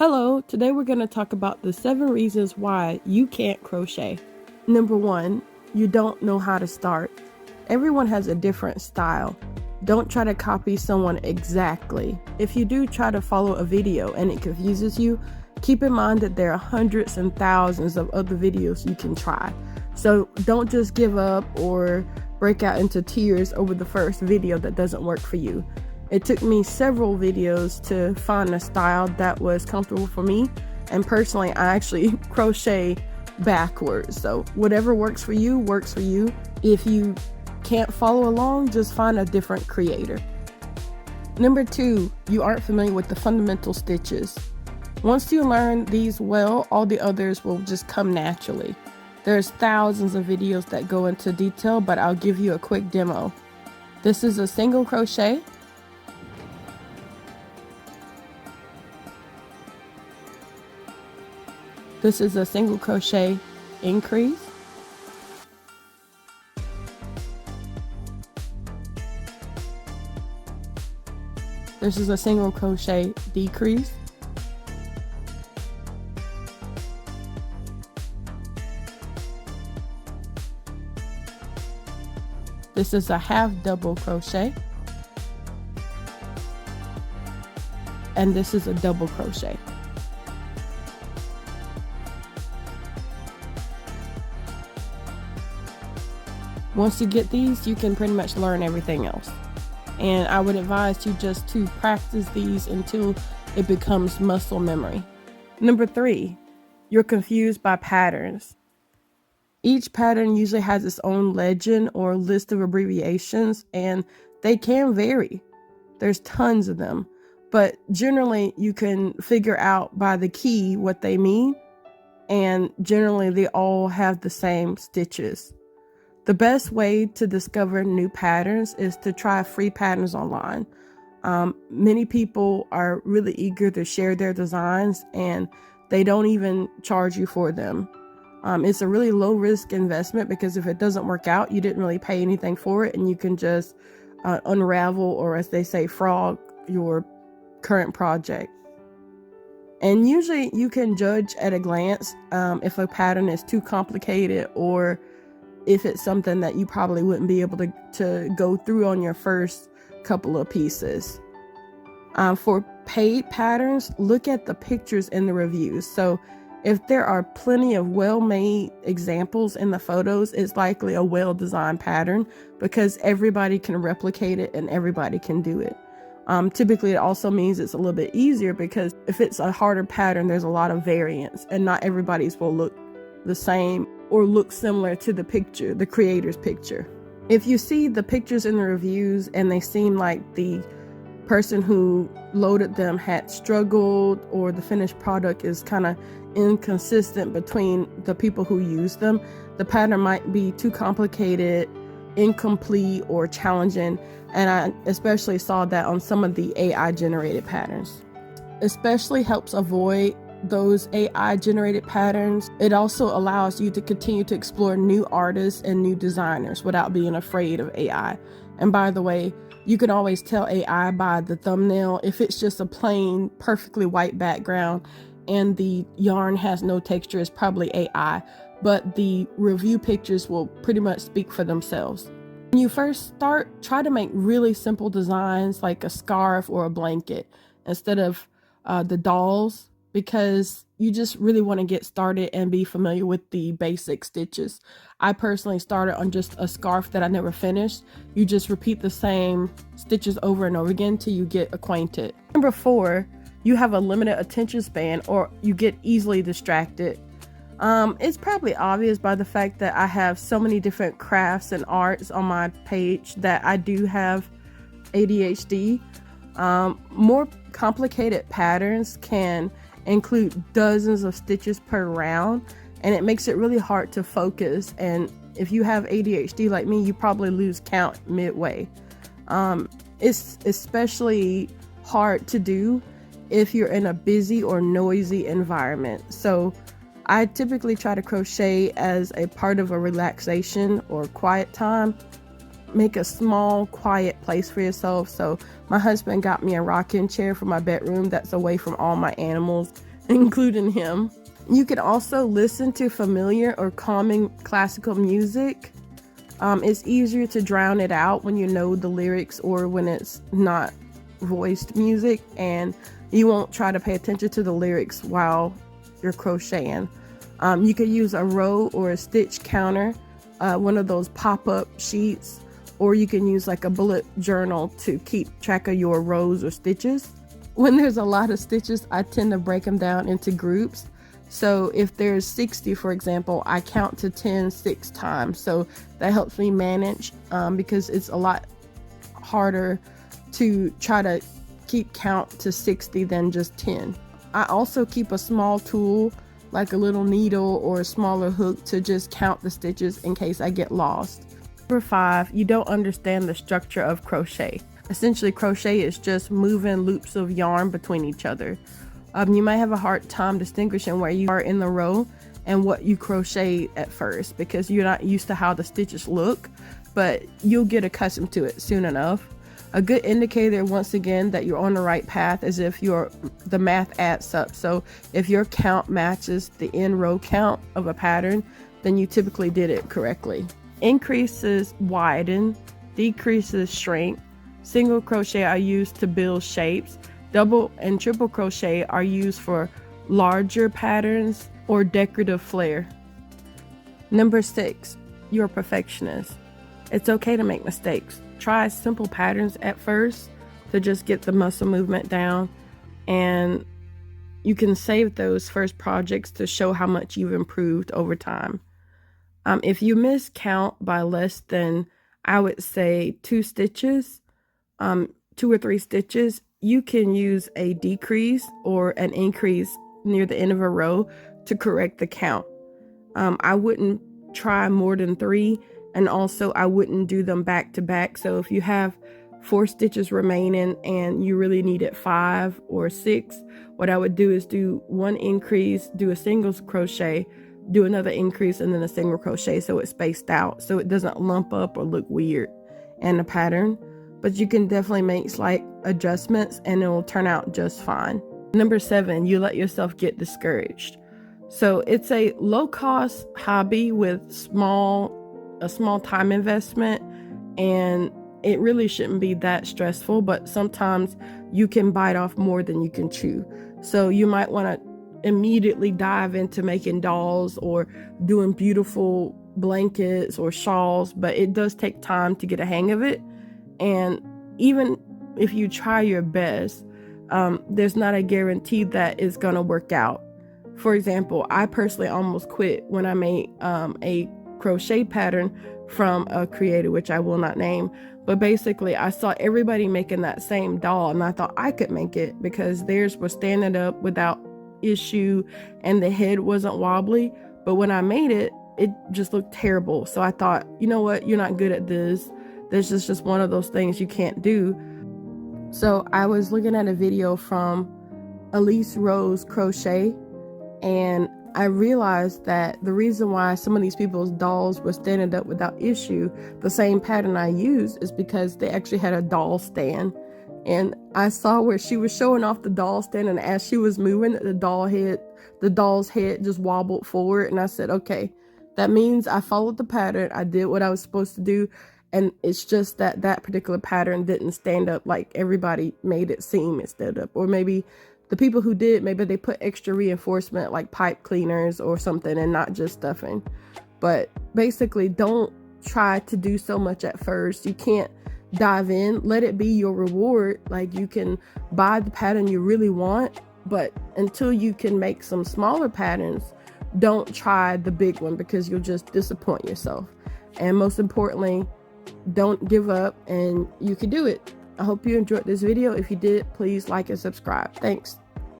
Hello, today we're going to talk about the 7 reasons why you can't crochet. Number 1, you don't know how to start. Everyone has a different style. Don't try to copy someone exactly. If you do try to follow a video and it confuses you, keep in mind that there are hundreds and thousands of other videos you can try. So don't just give up or break out into tears over the first video that doesn't work for you. It took me several videos to find a style that was comfortable for me, and personally I actually crochet backwards, so whatever works for you works for you. If you can't follow along, just find a different creator. Number 2, you aren't familiar with the fundamental stitches. Once you learn these well, all the others will just come naturally. There's thousands of videos that go into detail, but I'll give you a quick demo. This is a single crochet. This is a single crochet increase. This is a single crochet decrease. This is a half double crochet. And this is a double crochet. Once you get these, you can pretty much learn everything else. And I would advise you just to practice these until it becomes muscle memory. Number 3, you're confused by patterns. Each pattern usually has its own legend or list of abbreviations, and they can vary. There's tons of them, but generally you can figure out by the key what they mean, and generally they all have the same stitches. The best way to discover new patterns is to try free patterns online. Many people are really eager to share their designs, and they don't even charge you for them. It's a really low risk investment because if it doesn't work out, you didn't really pay anything for it, and you can just unravel, or as they say, frog your current project. And usually you can judge at a glance if a pattern is too complicated, or if it's something that you probably wouldn't be able to go through on your first couple of pieces. For paid patterns, look at the pictures in the reviews. So if there are plenty of well-made examples in the photos, it's likely a well-designed pattern because everybody can replicate it and everybody can do it. Typically, it also means it's a little bit easier because if it's a harder pattern, there's a lot of variance and not everybody's will look the same or look similar to the picture, the creator's picture. If you see the pictures in the reviews and they seem like the person who loaded them had struggled, or the finished product is kind of inconsistent between the people who use them, the pattern might be too complicated, incomplete, or challenging. And I especially saw that on some of the AI generated patterns. Especially helps avoid those AI generated patterns. It also allows you to continue to explore new artists and new designers without being afraid of AI. And by the way, you can always tell AI by the thumbnail. If it's just a plain, perfectly white background and the yarn has no texture, it's probably AI, but the review pictures will pretty much speak for themselves. When you first start, try to make really simple designs like a scarf or a blanket instead of the dolls, because you just really want to get started and be familiar with the basic stitches. I personally started on just a scarf that I never finished. You just repeat the same stitches over and over again till you get acquainted. Number 4, you have a limited attention span, or you get easily distracted. It's probably obvious by the fact that I have so many different crafts and arts on my page that I do have ADHD. More complicated patterns can include dozens of stitches per round, and it makes it really hard to focus. And if you have ADHD like me, you probably lose count midway. It's especially hard to do if you're in a busy or noisy environment. So I typically try to crochet as a part of a relaxation or quiet time. Make a small, quiet place for yourself. So my husband got me a rocking chair for my bedroom that's away from all my animals, including him. You can also listen to familiar or calming classical music. It's easier to drown it out when you know the lyrics or when it's not voiced music, and you won't try to pay attention to the lyrics while you're crocheting. You could use a row or a stitch counter, one of those pop-up sheets, or you can use like a bullet journal to keep track of your rows or stitches. When there's a lot of stitches, I tend to break them down into groups. So if there's 60, for example, I count to 10 6 times. So that helps me manage because it's a lot harder to try to keep count to 60 than just 10. I also keep a small tool like a little needle or a smaller hook to just count the stitches in case I get lost. Number 5, you don't understand the structure of crochet. Essentially, crochet is just moving loops of yarn between each other. You might have a hard time distinguishing where you are in the row and what you crochet at first because you're not used to how the stitches look, but you'll get accustomed to it soon enough. A good indicator, once again, that you're on the right path is if the math adds up. So if your count matches the end row count of a pattern, then you typically did it correctly. Increases widen, decreases shrink. Single crochet are used to build shapes. Double and triple crochet are used for larger patterns or decorative flair. Number 6, you're a perfectionist. It's okay to make mistakes. Try simple patterns at first to just get the muscle movement down, and you can save those first projects to show how much you've improved over time. If you miss count by less than, I would say, 2 stitches, 2 or 3 stitches, you can use a decrease or an increase near the end of a row to correct the count. I wouldn't try more than 3, and also I wouldn't do them back to back. So if you have 4 stitches remaining and you really needed 5 or 6, what I would do is do 1 increase, do a single crochet, do another increase, and then a single crochet so it's spaced out so it doesn't lump up or look weird in the pattern. But you can definitely make slight adjustments and it will turn out just fine. Number 7, you let yourself get discouraged. So it's a low-cost hobby with a small time investment, and it really shouldn't be that stressful, but sometimes you can bite off more than you can chew. So you might want to immediately dive into making dolls or doing beautiful blankets or shawls, but it does take time to get a hang of it. And even if you try your best, there's not a guarantee that it's going to work out. For example, I personally almost quit when I made a crochet pattern from a creator, which I will not name. But basically, I saw everybody making that same doll, and I thought I could make it because theirs was standing up without issue and the head wasn't wobbly. But when I made it, it just looked terrible. So I thought, you know what, you're not good at this. This is just one of those things you can't do. So I was looking at a video from Elise Rose Crochet, and I realized that the reason why some of these people's dolls were standing up without issue, the same pattern I used, is because they actually had a doll stand. And I saw where she was showing off the doll stand, and as she was moving, the doll's head just wobbled forward. And I said, okay, that means I followed the pattern. I did what I was supposed to do. And it's just that that particular pattern didn't stand up like everybody made it seem it stood up. Or maybe the people who did, maybe they put extra reinforcement like pipe cleaners or something and not just stuffing. But basically, don't try to do so much at first. You can't dive in. Let it be your reward. Like, you can buy the pattern you really want, but until you can make some smaller patterns, don't try the big one because you'll just disappoint yourself. And most importantly, don't give up, and you can do it. I hope you enjoyed this video. If you did, please like and subscribe. Thanks.